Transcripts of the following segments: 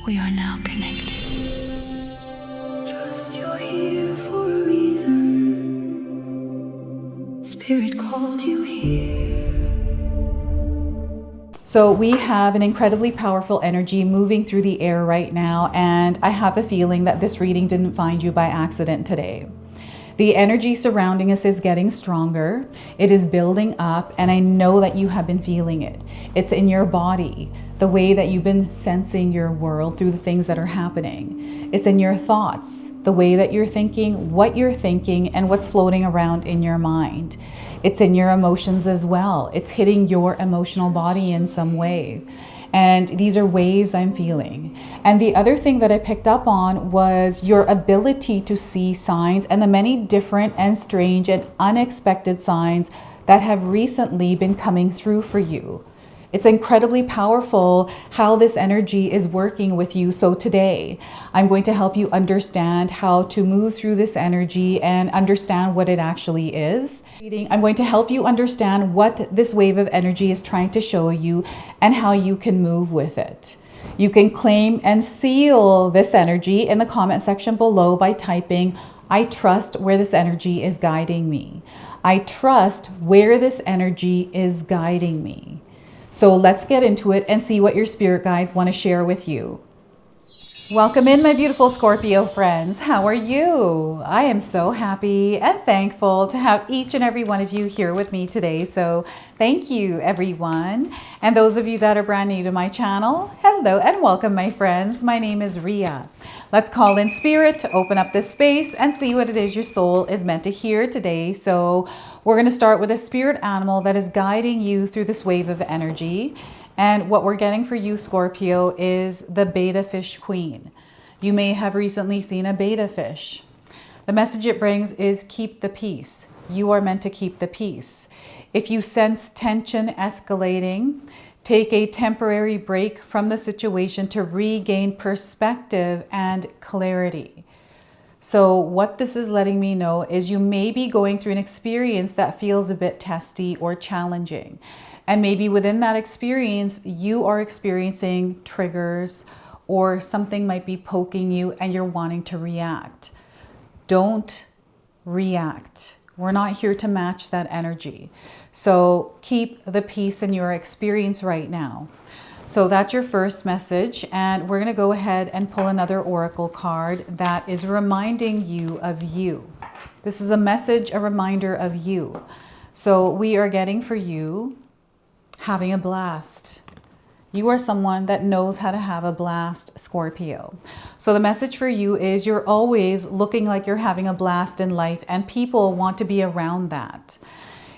We are now connected. Trust you're here for a reason. Spirit called you here. So we have an incredibly powerful energy moving through the air right now, and I have a feeling that this reading didn't find you by accident today. The energy surrounding us is getting stronger. It is building up, and I know that you have been feeling it. It's in your body, the way that you've been sensing your world through the things that are happening. It's in your thoughts, the way that you're thinking, and what's floating around in your mind. It's in your emotions as well. It's hitting your emotional body in some way. And these are waves I'm feeling. And the other thing that I picked up on was your ability to see signs and the many different and strange and unexpected signs that have recently been coming through for you. It's incredibly powerful how this energy is working with you. So today, I'm going to help you understand how to move through this energy and understand what it actually is. I'm going to help you understand what this wave of energy is trying to show you and how you can move with it. You can claim and seal this energy in the comment section below by typing, "I trust where this energy is guiding me." I trust where this energy is guiding me. So let's get into it and see what your spirit guides want to share with you. Welcome in, my beautiful Scorpio friends. How are you? I am so happy and thankful to have each and every one of you here with me today. So thank you, everyone. And those of you that are brand new to my channel, hello and welcome, my friends. My name is Ria. Let's call in spirit to open up this space and see what it is your soul is meant to hear today. So we're going to start with a spirit animal that is guiding you through this wave of energy. And what we're getting for you, Scorpio, is the betta fish queen. You may have recently seen a betta fish. The message it brings is keep the peace. You are meant to keep the peace. If you sense tension escalating, take a temporary break from the situation to regain perspective and clarity. So what this is letting me know is you may be going through an experience that feels a bit testy or challenging. And maybe within that experience, you are experiencing triggers or something might be poking you and you're wanting to react. Don't react. We're not here to match that energy. So keep the peace in your experience right now. So that's your first message. And we're going to go ahead and pull another oracle card that is reminding you of you. This is a message, a reminder of you. So we are getting for you having a blast. You are someone that knows how to have a blast, Scorpio. So the message for you is you're always looking like you're having a blast in life and people want to be around that.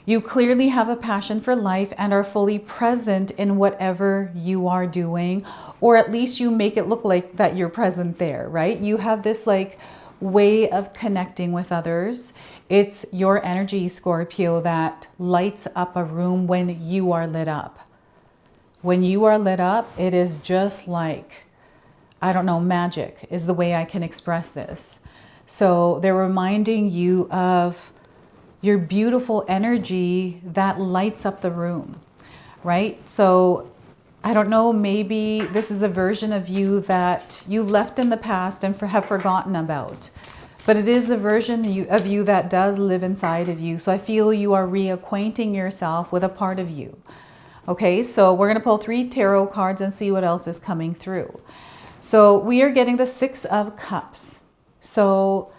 You clearly have a passion for life and are fully present in whatever you are doing, or at least you make it look like that you're present there, right? You have this like way of connecting with others. It's your energy, Scorpio, that lights up a room when you are lit up. When you are lit up, it is just like, I don't know, magic is the way I can express this. So they're reminding you of your beautiful energy that lights up the room, right? So I don't know, maybe this is a version of you that you left in the past and have forgotten about. But it is a version of you that does live inside of you. So I feel you are reacquainting yourself with a part of you. Okay, so we're going to pull 3 tarot cards and see what else is coming through. So we are getting the 6 of Cups. So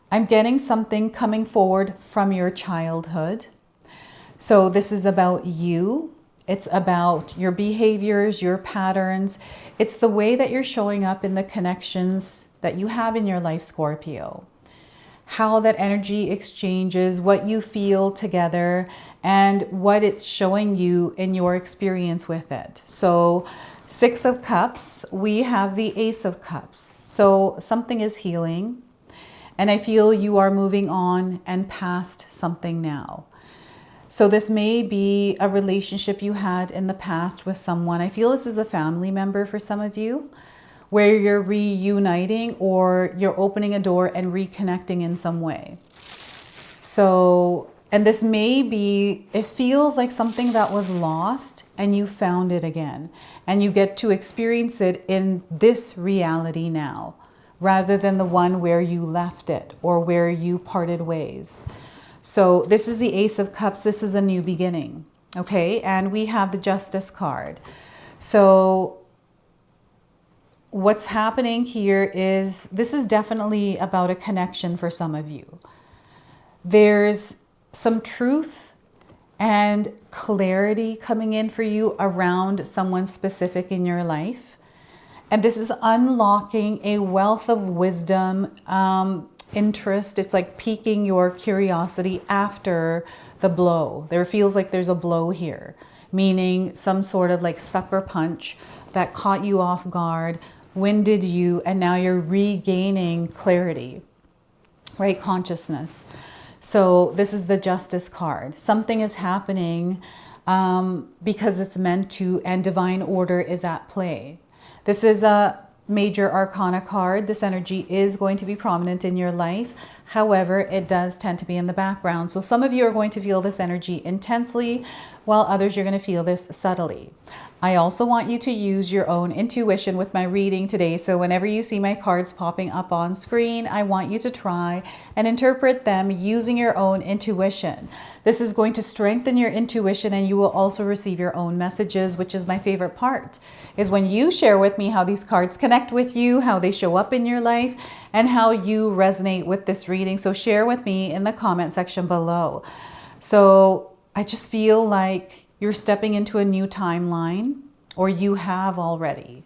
I'm getting something coming forward from your childhood. So this is about you. It's about your behaviors, your patterns. It's the way that you're showing up in the connections that you have in your life, Scorpio. How that energy exchanges, what you feel together, and what it's showing you in your experience with it. So 6 of Cups, we have the Ace of Cups. So something is healing. And I feel you are moving on and past something now. So this may be a relationship you had in the past with someone. I feel this is a family member for some of you, where you're reuniting or you're opening a door and reconnecting in some way. So And this may be, it feels like something that was lost and you found it again. And you get to experience it in this reality now, rather than the one where you left it or where you parted ways. So this is the Ace of Cups. This is a new beginning. Okay. And we have the Justice card. So what's happening here is, this is definitely about a connection for some of you. There's some truth and clarity coming in for you around someone specific in your life. And this is unlocking a wealth of wisdom, interest. It's like piquing your curiosity after the blow. There feels like there's a blow here, meaning some sort of like sucker punch that caught you off guard, winded you, and now you're regaining clarity, right? Consciousness. So this is the Justice card. Something is happening because it's meant to, and divine order is at play. This is a major arcana card. This energy is going to be prominent in your life. However, it does tend to be in the background. So some of you are going to feel this energy intensely, while others you're going to feel this subtly. I also want you to use your own intuition with my reading today. So whenever you see my cards popping up on screen, I want you to try and interpret them using your own intuition. This is going to strengthen your intuition, and you will also receive your own messages, which is my favorite part, is when you share with me how these cards connect with you, how they show up in your life, and how you resonate with this reading. So share with me in the comment section below. So I just feel like you're stepping into a new timeline, or you have already.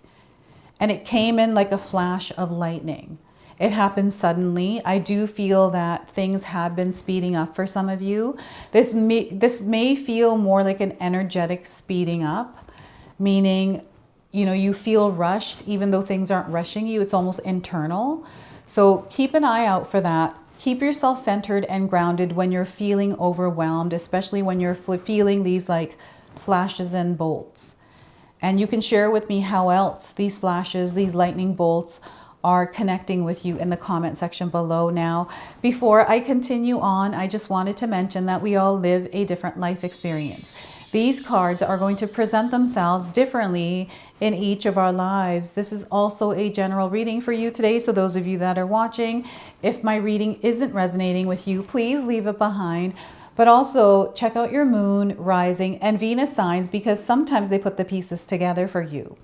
And it came in like a flash of lightning. It happened suddenly. I do feel that things have been speeding up for some of you. This may feel more like an energetic speeding up, meaning, you know, you feel rushed even though things aren't rushing you. It's almost internal. So keep an eye out for that. Keep yourself centered and grounded when you're feeling overwhelmed, especially when you're feeling these like flashes and bolts. And you can share with me how else these flashes, these lightning bolts are connecting with you in the comment section below. Now, before I continue on, I just wanted to mention that we all live a different life experience. These cards are going to present themselves differently in each of our lives. This is also a general reading for you today. So those of you that are watching, if my reading isn't resonating with you, please leave it behind. But also check out your moon, rising, and Venus signs, because sometimes they put the pieces together for you.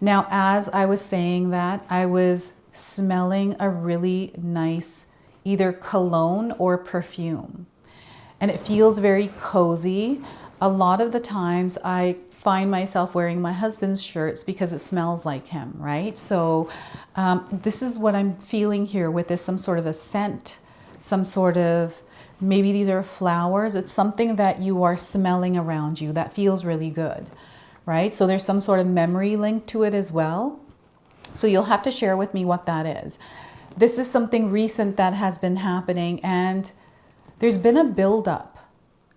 Now, as I was saying that, I was smelling a really nice either cologne or perfume. And it feels very cozy. A lot of the times I find myself wearing my husband's shirts because it smells like him, right? So this is what I'm feeling here with this, some sort of a scent, some sort of, maybe these are flowers. It's something that you are smelling around you that feels really good, right? So there's some sort of memory linked to it as well. So you'll have to share with me what that is. This is something recent that has been happening, and there's been a buildup.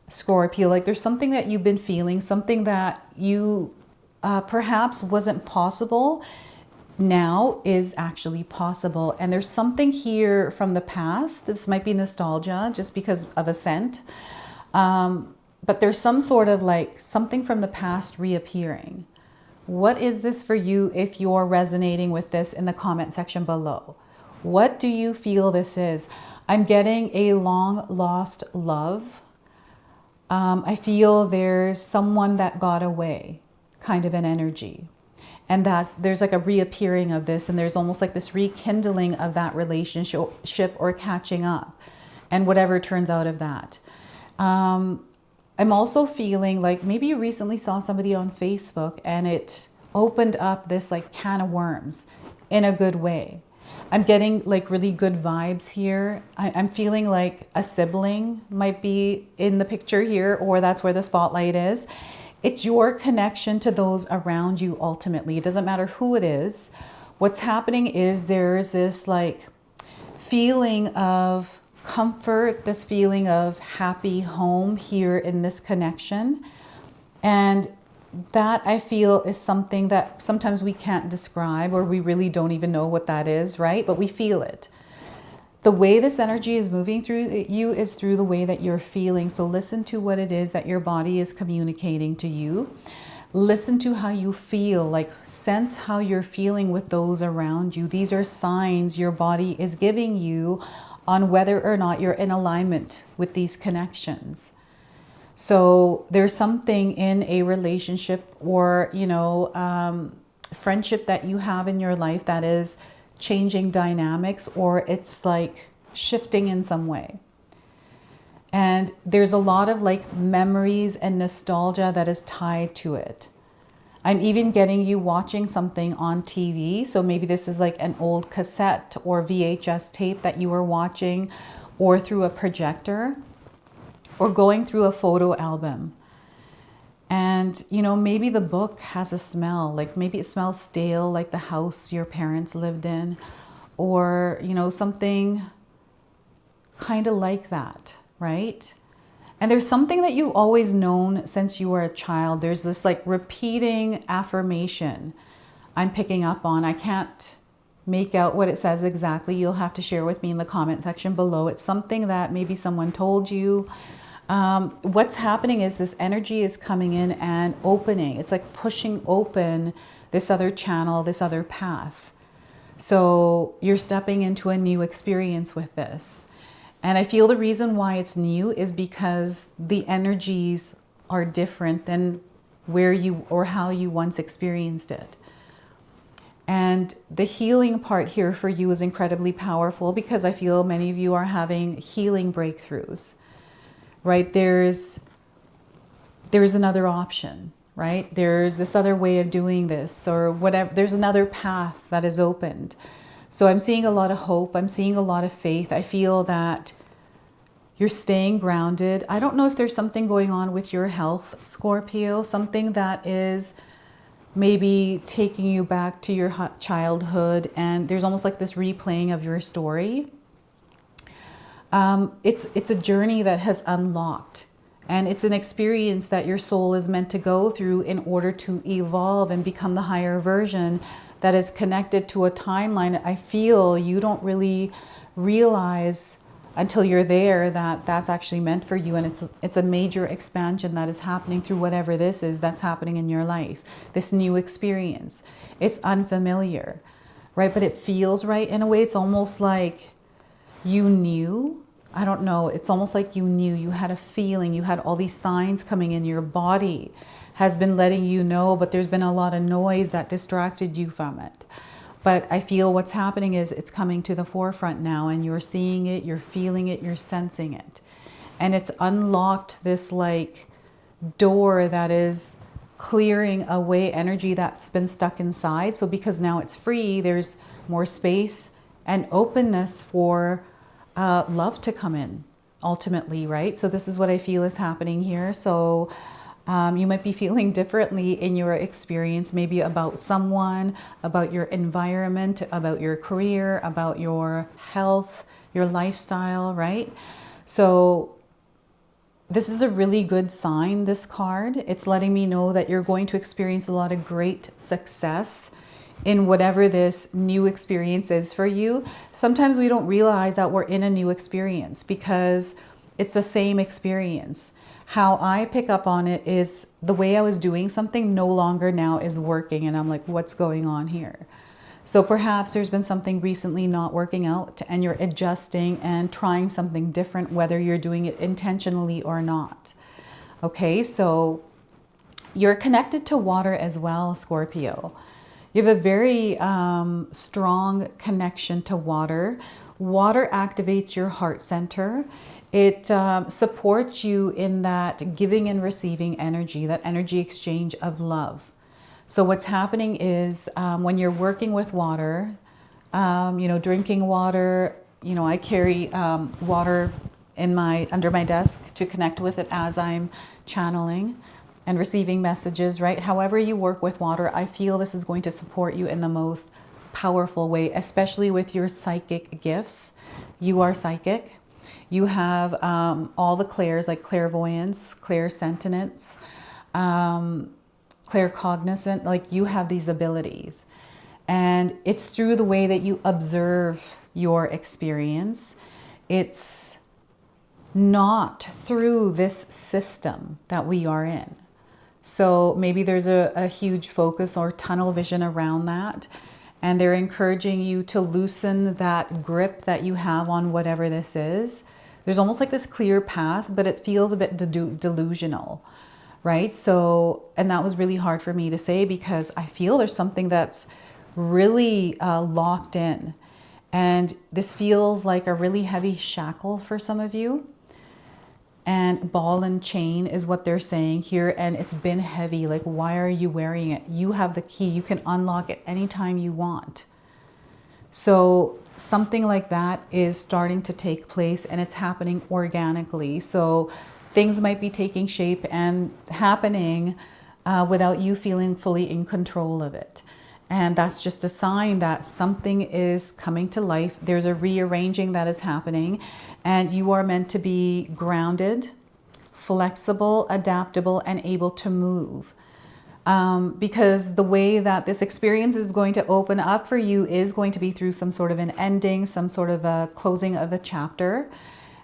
Scorpio, like there's something that you've been feeling, something that you perhaps wasn't possible, now is actually possible. And there's something here from the past. This might be nostalgia just because of a scent. But there's some sort of like something from the past reappearing. What is this for you if you're resonating with this in the comment section below? What do you feel this is? I'm getting a long lost love. I feel there's someone that got away, kind of an energy. And that there's like a reappearing of this, and there's almost like this rekindling of that relationship or catching up, and whatever turns out of that. I'm also feeling like maybe you recently saw somebody on Facebook and it opened up this like can of worms in a good way. I'm getting like really good vibes here. I'm feeling like a sibling might be in the picture here, or that's where the spotlight is. It's your connection to those around you ultimately. It doesn't matter who it is. What's happening is there's this like feeling of comfort, this feeling of happy home here in this connection. And that I feel is something that sometimes we can't describe, or we really don't even know what that is, right? But we feel it. The way this energy is moving through you is through the way that you're feeling. So listen to what it is that your body is communicating to you. Listen to how you feel, like sense how you're feeling with those around you. These are signs your body is giving you on whether or not you're in alignment with these connections. So there's something in a relationship or, friendship that you have in your life that is changing dynamics, or it's like shifting in some way. And there's a lot of like memories and nostalgia that is tied to it. I'm even getting you watching something on TV. So maybe this is like an old cassette or VHS tape that you were watching, or through a projector, or going through a photo album. And, maybe the book has a smell, like maybe it smells stale, like the house your parents lived in, or, something kind of like that, right? And there's something that you've always known since you were a child. There's this like repeating affirmation I'm picking up on. I can't make out what it says exactly. You'll have to share with me in the comment section below. It's something that maybe someone told you. What's happening is this energy is coming in and opening. It's like pushing open this other channel, this other path. So you're stepping into a new experience with this. And I feel the reason why it's new is because the energies are different than where you or how you once experienced it. And the healing part here for you is incredibly powerful, because I feel many of you are having healing breakthroughs. Right? There's another option, right? There's this other way of doing this, or whatever. There's another path that is opened. So I'm seeing a lot of hope. I'm seeing a lot of faith. I feel that you're staying grounded. I don't know if there's something going on with your health, Scorpio, something that is maybe taking you back to your childhood, and there's almost like this replaying of your story. It's a journey that has unlocked, and it's an experience that your soul is meant to go through in order to evolve and become the higher version that is connected to a timeline. I feel you don't really realize until you're there that that's actually meant for you, and it's a major expansion that is happening through whatever this is that's happening in your life, this new experience. It's unfamiliar, right? But it feels right in a way. It's almost like you knew. I don't know. It's almost like you knew. You had a feeling. You had all these signs coming in. Your body has been letting you know, but there's been a lot of noise that distracted you from it. But I feel what's happening is it's coming to the forefront now, and you're seeing it, you're feeling it, you're sensing it. And it's unlocked this like door that is clearing away energy that's been stuck inside. So because now it's free, there's more space and openness for love to come in ultimately, right? So this is what I feel is happening here. So you might be feeling differently in your experience, maybe about someone, about your environment, about your career, about your health, your lifestyle, right? So this is a really good sign, this card. It's letting me know that you're going to experience a lot of great success in whatever this new experience is for you. Sometimes we don't realize that we're in a new experience because it's the same experience. How I pick up on it is the way I was doing something no longer now is working, and I'm like, what's going on here? So perhaps there's been something recently not working out, and you're adjusting and trying something different, whether you're doing it intentionally or not. Okay, so you're connected to water as well, Scorpio. You have a very strong connection to water. Water activates your heart center. It supports you in that giving and receiving energy, that energy exchange of love. So what's happening is when you're working with water, drinking water, I carry water under my desk to connect with it as I'm channeling and receiving messages, right? However you work with water, I feel this is going to support you in the most powerful way, especially with your psychic gifts. You are psychic. You have all the clairs, like clairvoyance, clairsentience, claircognizant, like you have these abilities. And it's through the way that you observe your experience, it's not through this system that we are in. So maybe there's a huge focus or tunnel vision around that. And they're encouraging you to loosen that grip that you have on whatever this is. There's almost like this clear path, but it feels a bit delusional, right? So, and that was really hard for me to say because I feel there's something that's really locked in. And this feels like a really heavy shackle for some of you. And ball and chain is what they're saying here. And it's been heavy. Like, why are you wearing it? You have the key. You can unlock it anytime you want. So something like that is starting to take place and it's happening organically. So things might be taking shape and happening without you feeling fully in control of it. And that's just a sign that something is coming to life. There's a rearranging that is happening, and you are meant to be grounded, flexible, adaptable, and able to move. Because the way that this experience is going to open up for you is going to be through some sort of an ending, some sort of a closing of a chapter.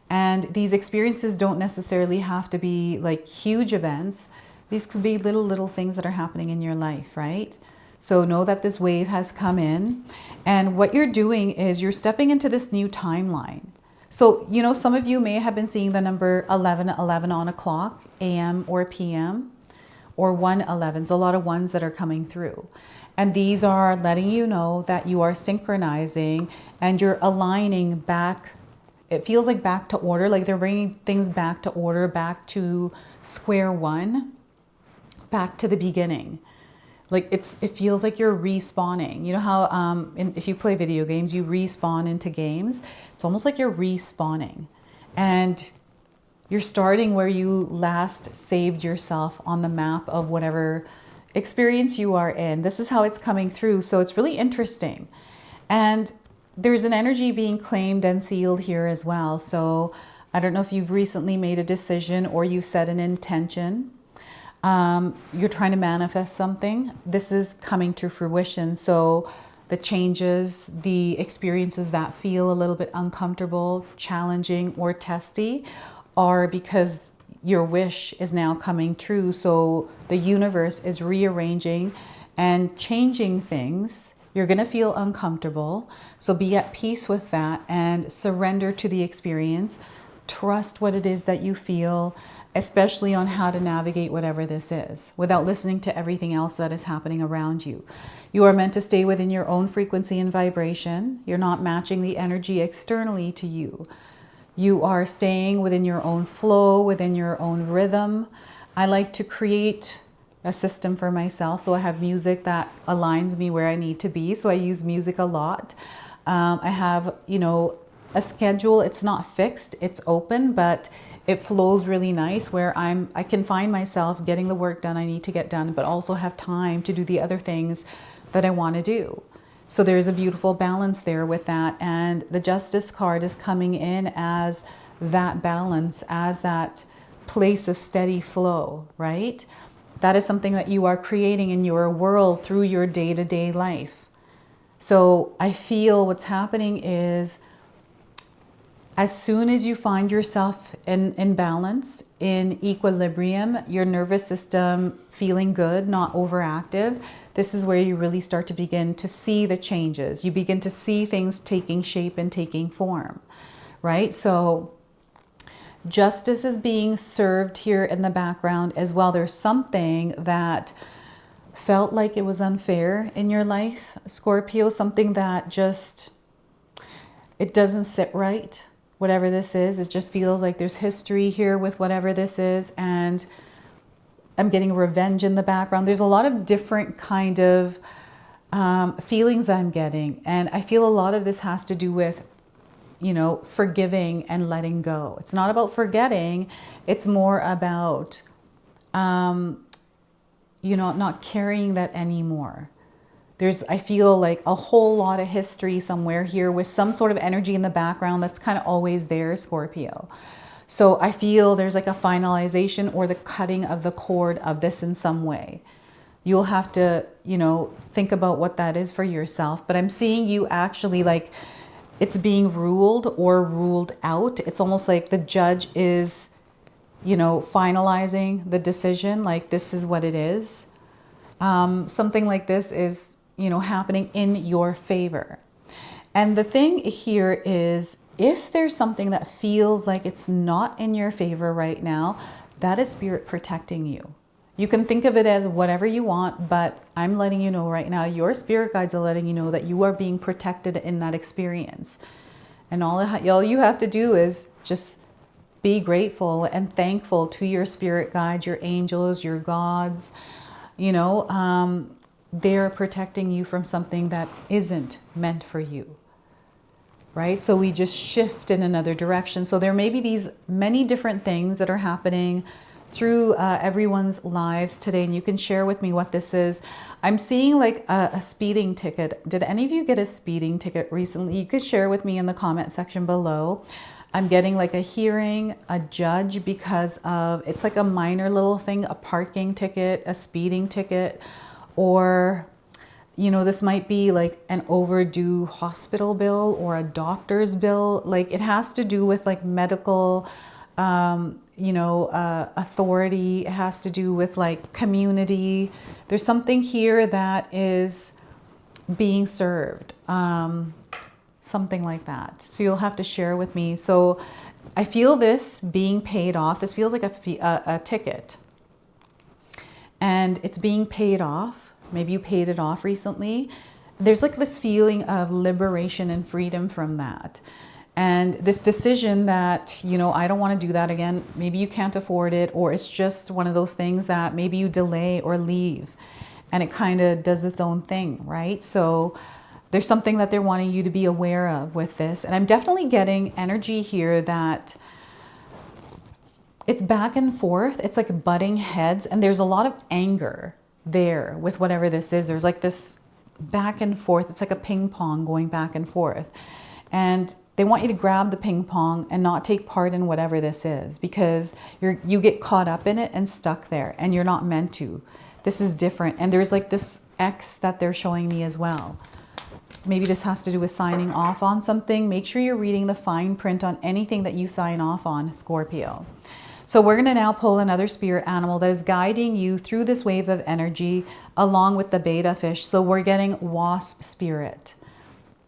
And these experiences don't necessarily have to be like huge events. These could be little things that are happening in your life, right? So know that this wave has come in, and what you're doing is you're stepping into this new timeline. So, you know, some of you may have been seeing the number 1111 on a clock, AM or PM, or 111s, a lot of ones that are coming through. And these are letting you know that you are synchronizing and you're aligning back. It feels like back to order, like they're bringing things back to order, back to square one, back to the beginning. Like it feels like you're respawning. You know how if you play video games, you respawn into games. It's almost like you're respawning. And you're starting where you last saved yourself on the map of whatever experience you are in. This is how it's coming through. So it's really interesting. And there's an energy being claimed and sealed here as well. So I don't know if you've recently made a decision or you set an intention. You're trying to manifest something. This is coming to fruition. So the changes, the experiences that feel a little bit uncomfortable, challenging, or testy are because your wish is now coming true. So the universe is rearranging and changing things. You're going to feel uncomfortable. So be at peace with that and surrender to the experience. Trust what it is that you feel, especially on how to navigate whatever this is without listening to everything else that is happening around you. You are meant to stay within your own frequency and vibration. You're not matching the energy externally to you. You are staying within your own flow, within your own rhythm. I like to create a system for myself. So I have music that aligns me where I need to be. So I use music a lot. I have, you know, a schedule. It's not fixed, it's open, but it flows really nice where I can find myself getting the work done I need to get done, but also have time to do the other things that I want to do. So there's a beautiful balance there with that. And the Justice card is coming in as that balance, as that place of steady flow, right? That is something that you are creating in your world through your day-to-day life. So I feel what's happening is as soon as you find yourself in balance, in equilibrium, your nervous system feeling good, not overactive, this is where you really start to begin to see the changes. You begin to see things taking shape and taking form, right? So justice is being served here in the background as well. There's something that felt like it was unfair in your life, Scorpio, something that just, it doesn't sit right. Whatever this is, it just feels like there's history here with whatever this is, and I'm getting revenge in the background. There's a lot of different kind of feelings I'm getting, and I feel a lot of this has to do with, you know, forgiving and letting go. It's not about forgetting, it's more about, you know, not carrying that anymore. I feel like a whole lot of history somewhere here with some sort of energy in the background that's kind of always there, Scorpio. So I feel there's like a finalization or the cutting of the cord of this in some way. You'll have to, you know, think about what that is for yourself. But I'm seeing you actually like, it's being ruled or ruled out. It's almost like the judge is, you know, finalizing the decision, like this is what it is. Something like this is, you know, happening in your favor. And the thing here is, if there's something that feels like it's not in your favor right now, that is spirit protecting you. You can think of it as whatever you want, but I'm letting you know right now, your spirit guides are letting you know that you are being protected in that experience. And all you have to do is just be grateful and thankful to your spirit guides, your angels, your gods. You know, they're protecting you from something that isn't meant for you. Right? So we just shift in another direction. So there may be these many different things that are happening through everyone's lives today. And you can share with me what this is. I'm seeing like a speeding ticket. Did any of you get a speeding ticket recently? You could share with me in the comment section below. I'm getting like a hearing, a judge, because of, it's like a minor little thing, a parking ticket, a speeding ticket, or you know, this might be like an overdue hospital bill or a doctor's bill. Like it has to do with like medical, you know, authority. It has to do with like community. There's something here that is being served, something like that. So you'll have to share with me. So I feel this being paid off. This feels like a ticket, and it's being paid off. Maybe you paid it off recently. There's like this feeling of liberation and freedom from that. And this decision that, you know, I don't want to do that again. Maybe you can't afford it, or it's just one of those things that maybe you delay or leave and it kind of does its own thing, right? So there's something that they're wanting you to be aware of with this. And I'm definitely getting energy here that it's back and forth. It's like butting heads, and there's a lot of anger there with whatever this is. There's like this back and forth. It's like a ping pong going back and forth. And they want you to grab the ping pong and not take part in whatever this is, because you get caught up in it and stuck there, and you're not meant to. This is different. And there's like this X that they're showing me as well. Maybe this has to do with signing off on something. Make sure you're reading the fine print on anything that you sign off on, Scorpio. So we're going to now pull another spirit animal that is guiding you through this wave of energy along with the beta fish. So we're getting wasp spirit.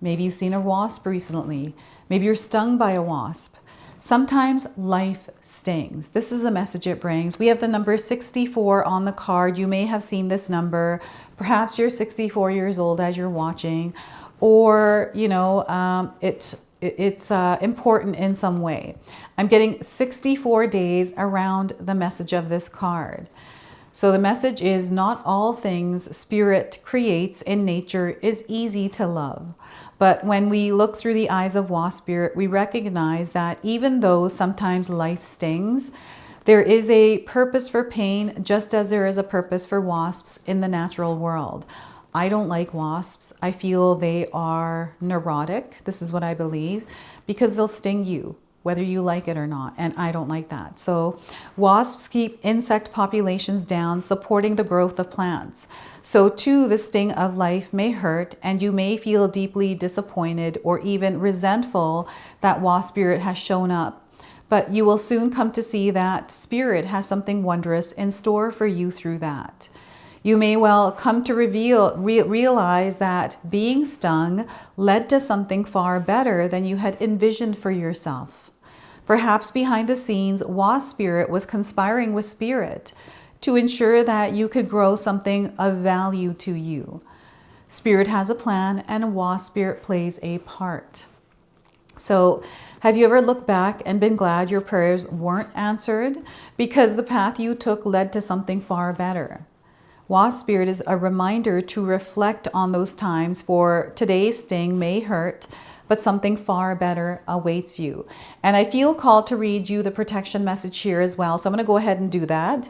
Maybe you've seen a wasp recently. Maybe you're stung by a wasp. Sometimes life stings. This is a message it brings. We have the number 64 on the card. You may have seen this number. Perhaps you're 64 years old as you're watching, or, you know, it's important in some way. I'm getting 64 days around the message of this card. So the message is, not all things spirit creates in nature is easy to love. But when we look through the eyes of wasp spirit, we recognize that even though sometimes life stings, there is a purpose for pain, just as there is a purpose for wasps in the natural world. I don't like wasps. I feel they are neurotic. This is what I believe, because they'll sting you, whether you like it or not. And I don't like that. So wasps keep insect populations down, supporting the growth of plants. So too, the sting of life may hurt, and you may feel deeply disappointed or even resentful that wasp spirit has shown up. But you will soon come to see that spirit has something wondrous in store for you through that. You may well come to realize that being stung led to something far better than you had envisioned for yourself. Perhaps behind the scenes, wasp spirit was conspiring with spirit to ensure that you could grow something of value to you. Spirit has a plan, and wasp spirit plays a part. So have you ever looked back and been glad your prayers weren't answered because the path you took led to something far better? Wasp spirit is a reminder to reflect on those times, for today's sting may hurt, but something far better awaits you. And I feel called to read you the protection message here as well. So I'm going to go ahead and do that.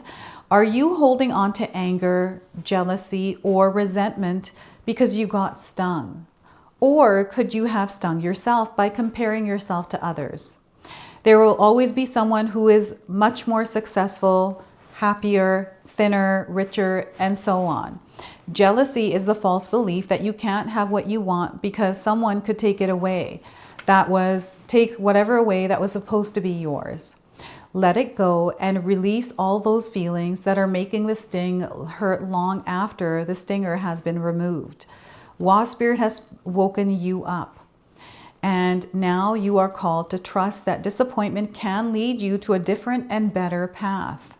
Are you holding on to anger, jealousy, or resentment because you got stung? Or could you have stung yourself by comparing yourself to others? There will always be someone who is much more successful, happier, thinner, richer, and so on. Jealousy is the false belief that you can't have what you want because someone could take it away. take whatever away that was supposed to be yours. Let it go and release all those feelings that are making the sting hurt long after the stinger has been removed. Wasp Spirit has woken you up. And now you are called to trust that disappointment can lead you to a different and better path.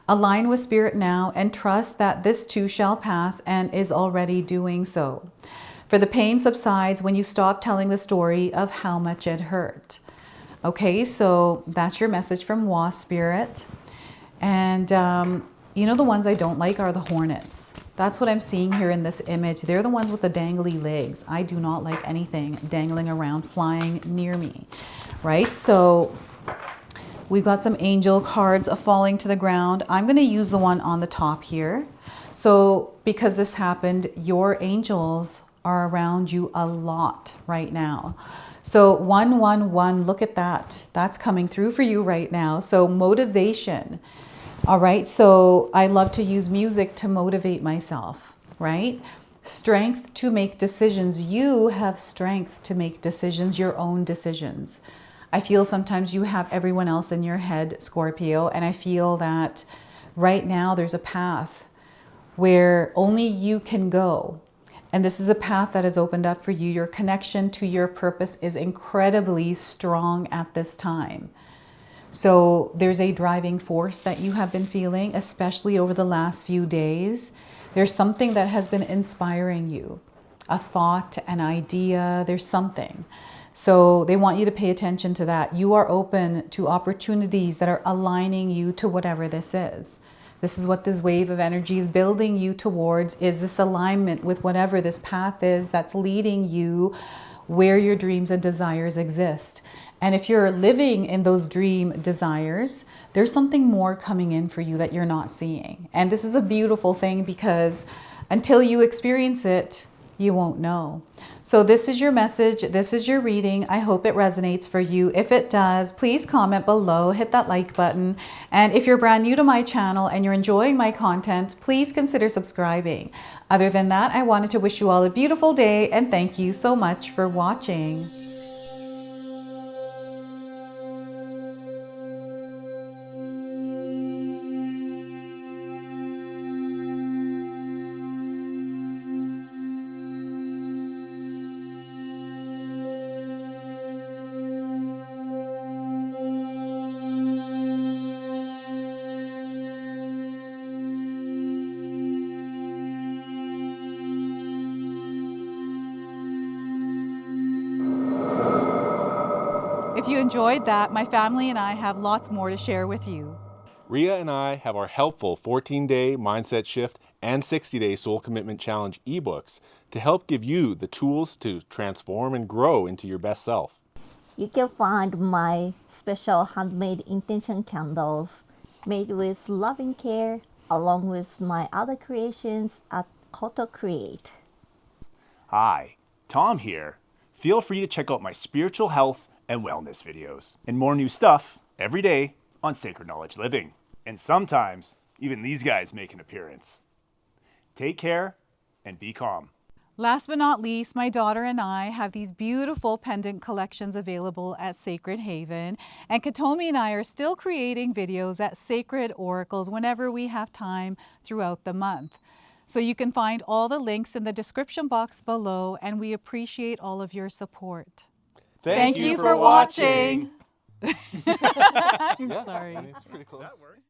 Align with Spirit now and trust that this too shall pass and is already doing so. For the pain subsides when you stop telling the story of how much it hurt. Okay, so that's your message from Wasp Spirit. And you know, the ones I don't like are the hornets. That's what I'm seeing here in this image. They're the ones with the dangly legs. I do not like anything dangling around, flying near me, right? So we've got some angel cards falling to the ground. I'm going to use the one on the top here. So because this happened, your angels are around you a lot right now. So 111, look at that. That's coming through for you right now. So motivation. All right, so I love to use music to motivate myself, right? Strength to make decisions. You have strength to make decisions, your own decisions. I feel sometimes you have everyone else in your head, Scorpio, and I feel that right now there's a path where only you can go. And this is a path that has opened up for you. Your connection to your purpose is incredibly strong at this time. So there's a driving force that you have been feeling, especially over the last few days. There's something that has been inspiring you, a thought, an idea, there's something. So they want you to pay attention to that. You are open to opportunities that are aligning you to whatever this is. This is what this wave of energy is building you towards, is this alignment with whatever this path is that's leading you where your dreams and desires exist. And if you're living in those dream desires, there's something more coming in for you that you're not seeing. And this is a beautiful thing because until you experience it, you won't know. So this is your message. This is your reading. I hope it resonates for you. If it does, please comment below, hit that like button. And if you're brand new to my channel and you're enjoying my content, please consider subscribing. Other than that, I wanted to wish you all a beautiful day and thank you so much for watching. If you enjoyed that, my family and I have lots more to share with you. Ria and I have our helpful 14-day mindset shift and 60-day soul commitment challenge ebooks to help give you the tools to transform and grow into your best self. You can find my special handmade intention candles made with loving care along with my other creations at Koto Create. Hi, Tom here. Feel free to check out my spiritual health and wellness videos and more new stuff every day on Sacred Knowledge Living. And sometimes even these guys make an appearance. Take care and be calm. Last but not least, my daughter and I have these beautiful pendant collections available at Sacred Haven. And Katomi and I are still creating videos at Sacred Oracles whenever we have time throughout the month. So you can find all the links in the description box below, and we appreciate all of your support. Thank you for watching. I'm sorry. It's pretty close.